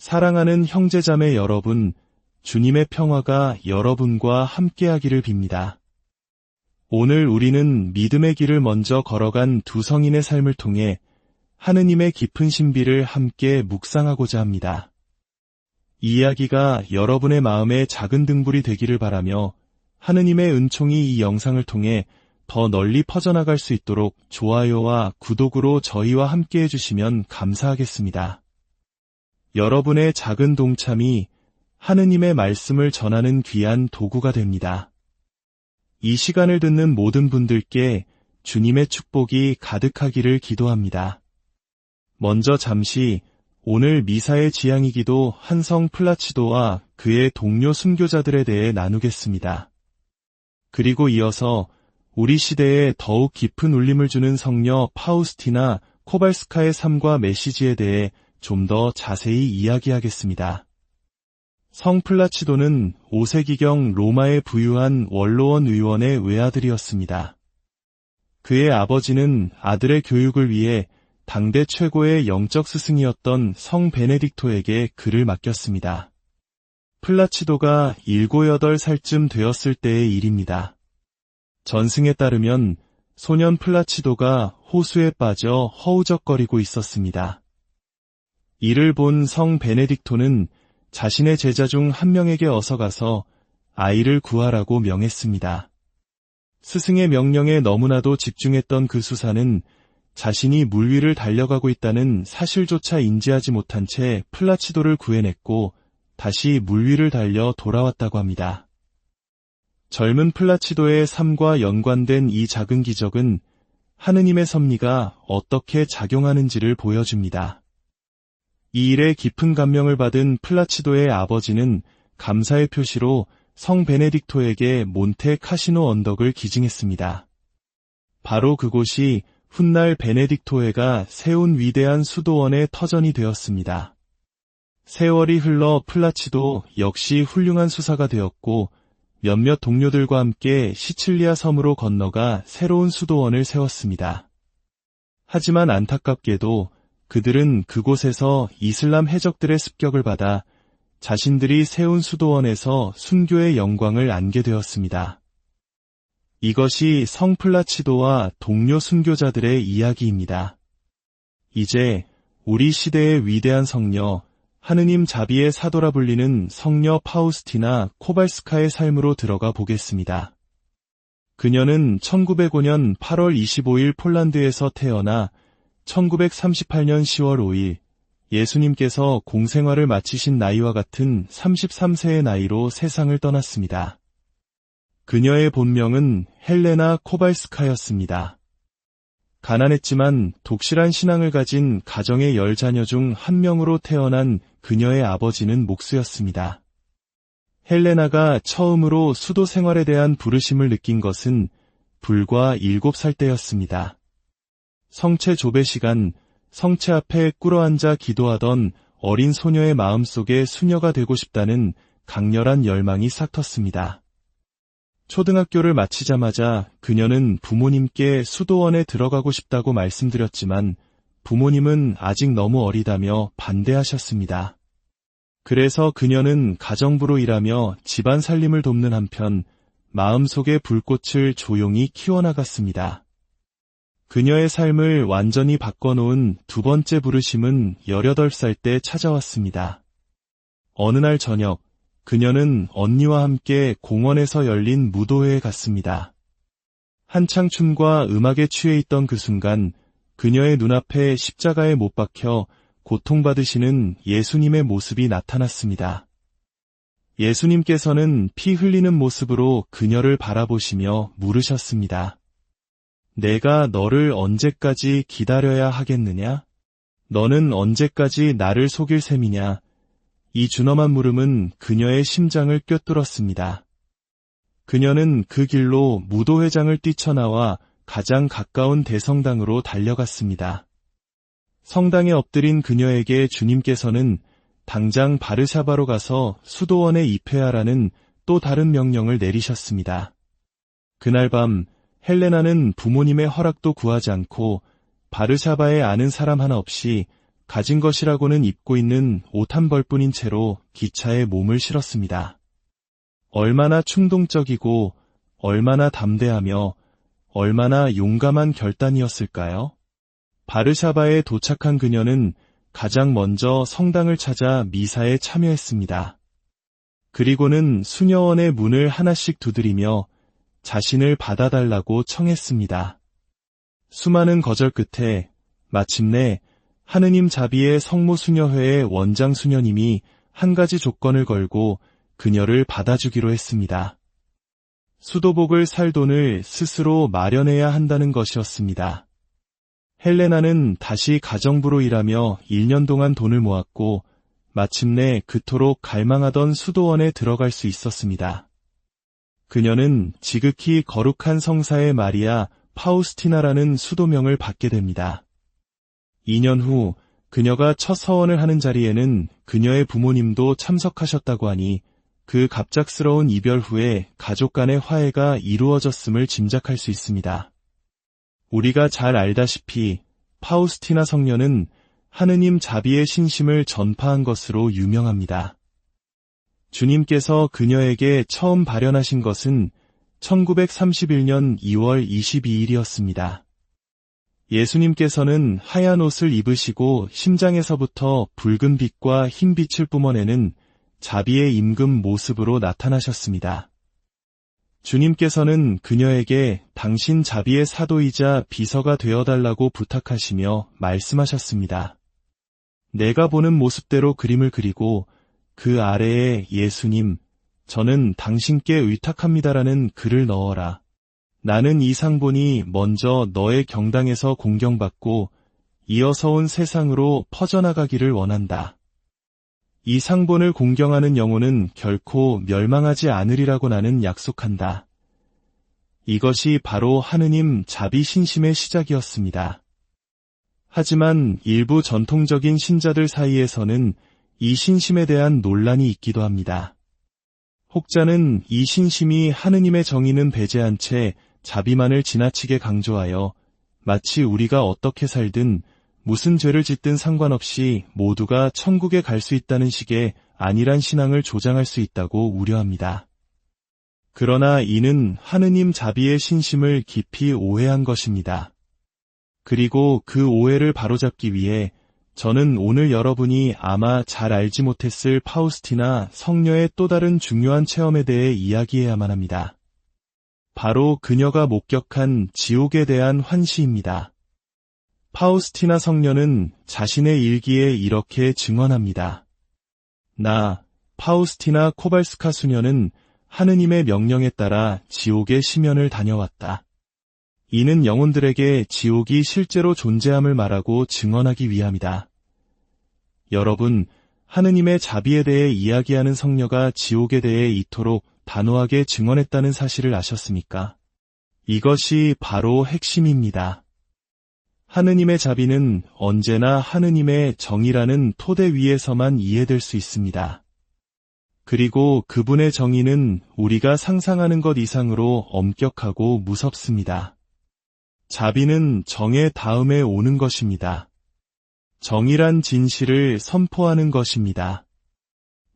사랑하는 형제자매 여러분, 주님의 평화가 여러분과 함께하기를 빕니다. 오늘 우리는 믿음의 길을 먼저 걸어간 두 성인의 삶을 통해 하느님의 깊은 신비를 함께 묵상하고자 합니다. 이 이야기가 여러분의 마음에 작은 등불이 되기를 바라며 하느님의 은총이 이 영상을 통해 더 널리 퍼져나갈 수 있도록 좋아요와 구독으로 저희와 함께 해주시면 감사하겠습니다. 여러분의 작은 동참이 하느님의 말씀을 전하는 귀한 도구가 됩니다. 이 시간을 듣는 모든 분들께 주님의 축복이 가득하기를 기도합니다. 먼저 잠시 오늘 미사의 지향이기도 한 성 플라치도와 그의 동료 순교자들에 대해 나누겠습니다. 그리고 이어서 우리 시대에 더욱 깊은 울림을 주는 성녀 파우스티나 코발스카의 삶과 메시지에 대해 좀 더 자세히 이야기하겠습니다. 성 플라치도는 5세기경 로마의 부유한 원로원 의원의 외아들이었습니다. 그의 아버지는 아들의 교육을 위해 당대 최고의 영적 스승이었던 성 베네딕토에게 글을 맡겼습니다. 플라치도가 7, 8살쯤 되었을 때의 일입니다. 전승에 따르면 소년 플라치도가 호수에 빠져 허우적거리고 있었습니다. 이를 본 성 베네딕토는 자신의 제자 중 한 명에게 어서 가서 아이를 구하라고 명했습니다. 스승의 명령에 너무나도 집중했던 그 수사는 자신이 물 위를 달려가고 있다는 사실조차 인지하지 못한 채 플라치도를 구해냈고 다시 물 위를 달려 돌아왔다고 합니다. 젊은 플라치도의 삶과 연관된 이 작은 기적은 하느님의 섭리가 어떻게 작용하는지를 보여줍니다. 이 일에 깊은 감명을 받은 플라치도의 아버지는 감사의 표시로 성 베네딕토에게 몬테 카시노 언덕을 기증했습니다. 바로 그곳이 훗날 베네딕토회가 세운 위대한 수도원의 터전이 되었습니다. 세월이 흘러 플라치도 역시 훌륭한 수사가 되었고 몇몇 동료들과 함께 시칠리아 섬으로 건너가 새로운 수도원을 세웠습니다. 하지만 안타깝게도 그들은 그곳에서 이슬람 해적들의 습격을 받아 자신들이 세운 수도원에서 순교의 영광을 안게 되었습니다. 이것이 성 플라치도와 동료 순교자들의 이야기입니다. 이제 우리 시대의 위대한 성녀, 하느님 자비의 사도라 불리는 성녀 파우스티나 코발스카의 삶으로 들어가 보겠습니다. 그녀는 1905년 8월 25일 폴란드에서 태어나 1938년 10월 5일 예수님께서 공생활을 마치신 나이와 같은 33세의 나이로 세상을 떠났습니다. 그녀의 본명은 헬레나 코발스카였습니다. 가난했지만 독실한 신앙을 가진 가정의 10자녀 중 한 명으로 태어난 그녀의 아버지는 목수였습니다. 헬레나가 처음으로 수도 생활에 대한 부르심을 느낀 것은 불과 7살 때였습니다. 성체 조배 시간, 성체 앞에 꿇어앉아 기도하던 어린 소녀의 마음속에 수녀가 되고 싶다는 강렬한 열망이 싹텄습니다. 초등학교를 마치자마자 그녀는 부모님께 수도원에 들어가고 싶다고 말씀드렸지만 부모님은 아직 너무 어리다며 반대하셨습니다. 그래서 그녀는 가정부로 일하며 집안 살림을 돕는 한편 마음속의 불꽃을 조용히 키워나갔습니다. 그녀의 삶을 완전히 바꿔놓은 두 번째 부르심은 18살 때 찾아왔습니다. 어느 날 저녁, 그녀는 언니와 함께 공원에서 열린 무도회에 갔습니다. 한창 춤과 음악에 취해 있던 그 순간 그녀의 눈앞에 십자가에 못 박혀 고통받으시는 예수님의 모습이 나타났습니다. 예수님께서는 피 흘리는 모습으로 그녀를 바라보시며 물으셨습니다. 내가 너를 언제까지 기다려야 하겠느냐? 너는 언제까지 나를 속일 셈이냐? 이 준엄한 물음은 그녀의 심장을 꿰뚫었습니다. 그녀는 그 길로 무도회장을 뛰쳐나와 가장 가까운 대성당으로 달려갔습니다. 성당에 엎드린 그녀에게 주님께서는 당장 바르샤바로 가서 수도원에 입회하라는 또 다른 명령을 내리셨습니다. 그날 밤 헬레나는 부모님의 허락도 구하지 않고 바르샤바에 아는 사람 하나 없이 가진 것이라고는 입고 있는 옷 한 벌뿐인 채로 기차에 몸을 실었습니다. 얼마나 충동적이고 얼마나 담대하며 얼마나 용감한 결단이었을까요? 바르샤바에 도착한 그녀는 가장 먼저 성당을 찾아 미사에 참여했습니다. 그리고는 수녀 원의 문을 하나씩 두드리며 자신을 받아달라고 청했습니다. 수많은 거절 끝에 마침내 하느님 자비의 성모수녀회의 원장 수녀님이 한 가지 조건을 걸고 그녀를 받아주기로 했습니다. 수도복을 살 돈을 스스로 마련해야 한다는 것이었습니다. 헬레나는 다시 가정부로 일하며 1년 동안 돈을 모았고 마침내 그토록 갈망하던 수도원에 들어갈 수 있었습니다. 그녀는 지극히 거룩한 성사의 마리아 파우스티나라는 수도명을 받게 됩니다. 2년 후 그녀가 첫 서원을 하는 자리에는 그녀의 부모님도 참석하셨다고 하니 그 갑작스러운 이별 후에 가족 간의 화해가 이루어졌음을 짐작할 수 있습니다. 우리가 잘 알다시피 파우스티나 성녀는 하느님 자비의 신심을 전파한 것으로 유명합니다. 주님께서 그녀에게 처음 발현하신 것은 1931년 2월 22일이었습니다. 예수님께서는 하얀 옷을 입으시고 심장에서부터 붉은 빛과 흰 빛을 뿜어내는 자비의 임금 모습으로 나타나셨습니다. 주님께서는 그녀에게 당신 자비의 사도이자 비서가 되어달라고 부탁하시며 말씀하셨습니다. 내가 보는 모습대로 그림을 그리고 그 아래에 예수님, 저는 당신께 의탁합니다라는 글을 넣어라. 나는 이 상본이 먼저 너의 경당에서 공경받고 이어서 온 세상으로 퍼져나가기를 원한다. 이 상본을 공경하는 영혼은 결코 멸망하지 않으리라고 나는 약속한다. 이것이 바로 하느님 자비 신심의 시작이었습니다. 하지만 일부 전통적인 신자들 사이에서는 이 신심에 대한 논란이 있기도 합니다. 혹자는 이 신심이 하느님의 정의는 배제한 채 자비만을 지나치게 강조하여 마치 우리가 어떻게 살든 무슨 죄를 짓든 상관없이 모두가 천국에 갈 수 있다는 식의 안일한 신앙을 조장할 수 있다고 우려합니다. 그러나 이는 하느님 자비의 신심을 깊이 오해한 것입니다. 그리고 그 오해를 바로잡기 위해 저는 오늘 여러분이 아마 잘 알지 못했을 파우스티나 성녀의 또 다른 중요한 체험에 대해 이야기해야만 합니다. 바로 그녀가 목격한 지옥에 대한 환시입니다. 파우스티나 성녀는 자신의 일기에 이렇게 증언합니다. 나, 파우스티나 코발스카 수녀는 하느님의 명령에 따라 지옥의 심연을 다녀왔다. 이는 영혼들에게 지옥이 실제로 존재함을 말하고 증언하기 위함이다. 여러분, 하느님의 자비에 대해 이야기하는 성녀가 지옥에 대해 이토록 단호하게 증언했다는 사실을 아셨습니까? 이것이 바로 핵심입니다. 하느님의 자비는 언제나 하느님의 정의라는 토대 위에서만 이해될 수 있습니다. 그리고 그분의 정의는 우리가 상상하는 것 이상으로 엄격하고 무섭습니다. 자비는 정의 다음에 오는 것입니다. 정의란 진실을 선포하는 것입니다.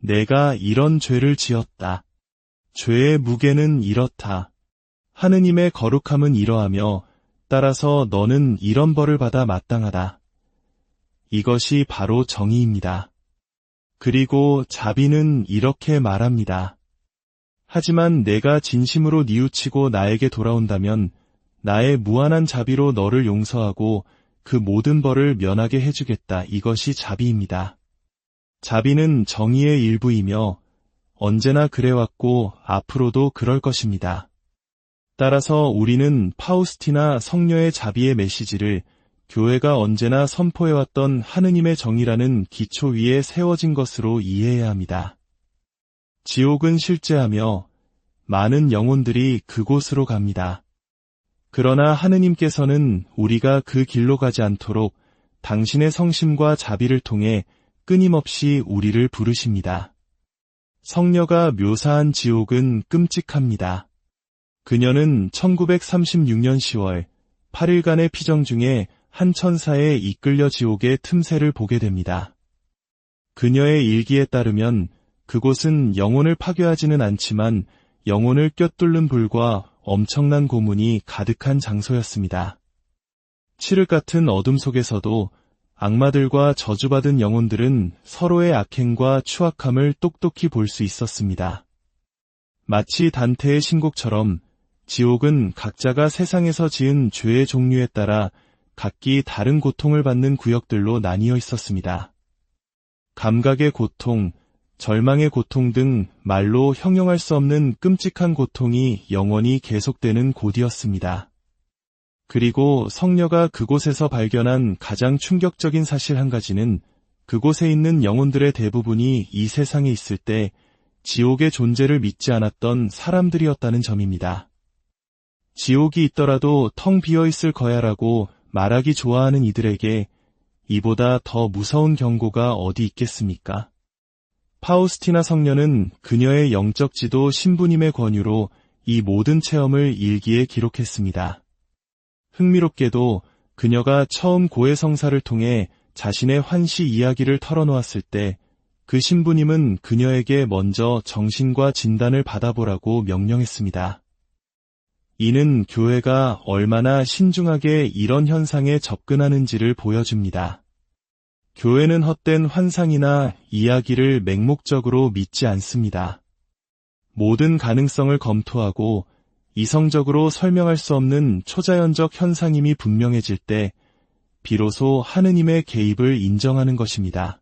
내가 이런 죄를 지었다. 죄의 무게는 이렇다. 하느님의 거룩함은 이러하며 따라서 너는 이런 벌을 받아 마땅하다. 이것이 바로 정의입니다. 그리고 자비는 이렇게 말합니다. 하지만 내가 진심으로 뉘우치고 나에게 돌아온다면 나의 무한한 자비로 너를 용서하고 그 모든 벌을 면하게 해주겠다. 이것이 자비입니다. 자비는 정의의 일부이며 언제나 그래왔고 앞으로도 그럴 것입니다. 따라서 우리는 파우스티나 성녀의 자비의 메시지를 교회가 언제나 선포해왔던 하느님의 정의라는 기초 위에 세워진 것으로 이해해야 합니다. 지옥은 실제하며 많은 영혼들이 그곳으로 갑니다. 그러나 하느님께서는 우리가 그 길로 가지 않도록 당신의 성심과 자비를 통해 끊임없이 우리를 부르십니다. 성녀가 묘사한 지옥은 끔찍합니다. 그녀는 1936년 10월 8일간의 피정 중에 한 천사에 이끌려 지옥의 틈새를 보게 됩니다. 그녀의 일기에 따르면 그곳은 영혼을 파괴하지는 않지만 영혼을 꿰뚫는 불과 엄청난 고문이 가득한 장소였습니다. 칠흑 같은 어둠 속에서도 악마들과 저주받은 영혼들은 서로의 악행과 추악함을 똑똑히 볼 수 있었습니다. 마치 단테의 신곡처럼 지옥은 각자가 세상에서 지은 죄의 종류에 따라 각기 다른 고통을 받는 구역들로 나뉘어 있었습니다. 감각의 고통, 절망의 고통 등 말로 형용할 수 없는 끔찍한 고통이 영원히 계속되는 곳이었습니다. 그리고 성녀가 그곳에서 발견한 가장 충격적인 사실 한 가지는 그곳에 있는 영혼들의 대부분이 이 세상에 있을 때 지옥의 존재를 믿지 않았던 사람들이었다는 점입니다. 지옥이 있더라도 텅 비어 있을 거야라고 말하기 좋아하는 이들에게 이보다 더 무서운 경고가 어디 있겠습니까? 파우스티나 성녀는 그녀의 영적 지도 신부님의 권유로 이 모든 체험을 일기에 기록했습니다. 흥미롭게도 그녀가 처음 고해성사를 통해 자신의 환시 이야기를 털어놓았을 때 그 신부님은 그녀에게 먼저 정신과 진단을 받아보라고 명령했습니다. 이는 교회가 얼마나 신중하게 이런 현상에 접근하는지를 보여줍니다. 교회는 헛된 환상이나 이야기를 맹목적으로 믿지 않습니다. 모든 가능성을 검토하고 이성적으로 설명할 수 없는 초자연적 현상임이 분명해질 때 비로소 하느님의 개입을 인정하는 것입니다.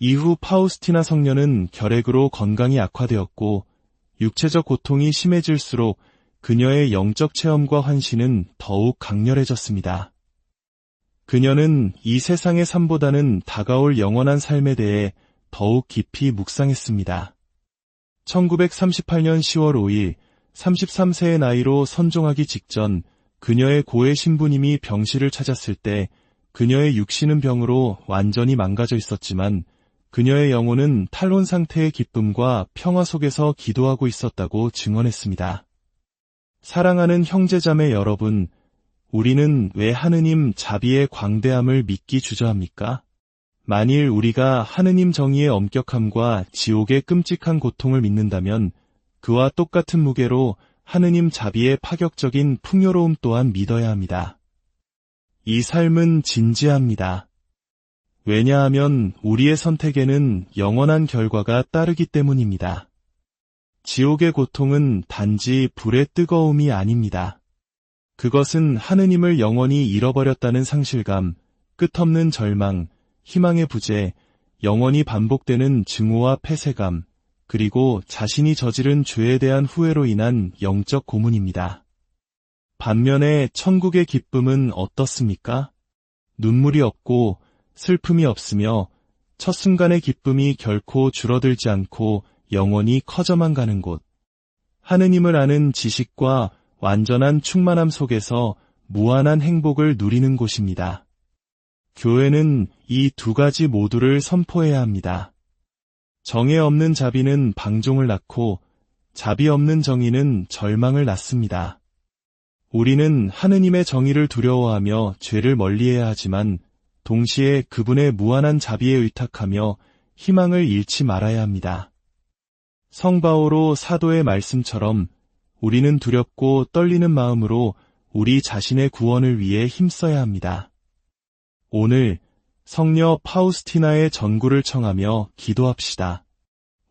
이후 파우스티나 성녀는 결핵으로 건강이 악화되었고 육체적 고통이 심해질수록 그녀의 영적 체험과 환시는 더욱 강렬해졌습니다. 그녀는 이 세상의 삶보다는 다가올 영원한 삶에 대해 더욱 깊이 묵상했습니다. 1938년 10월 5일 33세의 나이로 선종하기 직전 그녀의 고해 신부님이 병실을 찾았을 때 그녀의 육신은 병으로 완전히 망가져 있었지만 그녀의 영혼은 탈론 상태의 기쁨과 평화 속에서 기도하고 있었다고 증언했습니다. 사랑하는 형제자매 여러분, 우리는 왜 하느님 자비의 광대함을 믿기 주저합니까? 만일 우리가 하느님 정의의 엄격함과 지옥의 끔찍한 고통을 믿는다면 그와 똑같은 무게로 하느님 자비의 파격적인 풍요로움 또한 믿어야 합니다. 이 삶은 진지합니다. 왜냐하면 우리의 선택에는 영원한 결과가 따르기 때문입니다. 지옥의 고통은 단지 불의 뜨거움이 아닙니다. 그것은 하느님을 영원히 잃어버렸다는 상실감, 끝없는 절망, 희망의 부재, 영원히 반복되는 증오와 폐쇄감, 그리고 자신이 저지른 죄에 대한 후회로 인한 영적 고문입니다. 반면에 천국의 기쁨은 어떻습니까? 눈물이 없고 슬픔이 없으며 첫 순간의 기쁨이 결코 줄어들지 않고 영원히 커져만 가는 곳. 하느님을 아는 지식과 완전한 충만함 속에서 무한한 행복을 누리는 곳입니다. 교회는 이 두 가지 모두를 선포해야 합니다. 정의 없는 자비는 방종을 낳고 자비 없는 정의는 절망을 낳습니다. 우리는 하느님의 정의를 두려워하며 죄를 멀리해야 하지만 동시에 그분의 무한한 자비에 의탁하며 희망을 잃지 말아야 합니다. 성 바오로 사도의 말씀처럼 우리는 두렵고 떨리는 마음으로 우리 자신의 구원을 위해 힘써야 합니다. 오늘 성녀 파우스티나의 전구를 청하며 기도합시다.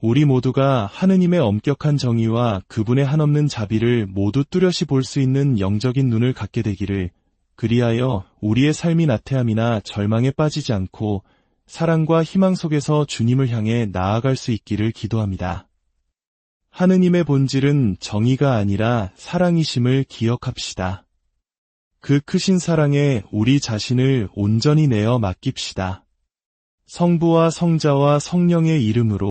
우리 모두가 하느님의 엄격한 정의와 그분의 한없는 자비를 모두 뚜렷이 볼 수 있는 영적인 눈을 갖게 되기를, 그리하여 우리의 삶이 나태함이나 절망에 빠지지 않고 사랑과 희망 속에서 주님을 향해 나아갈 수 있기를 기도합니다. 하느님의 본질은 정의가 아니라 사랑이심을 기억합시다. 그 크신 사랑에 우리 자신을 온전히 내어 맡깁시다. 성부와 성자와 성령의 이름으로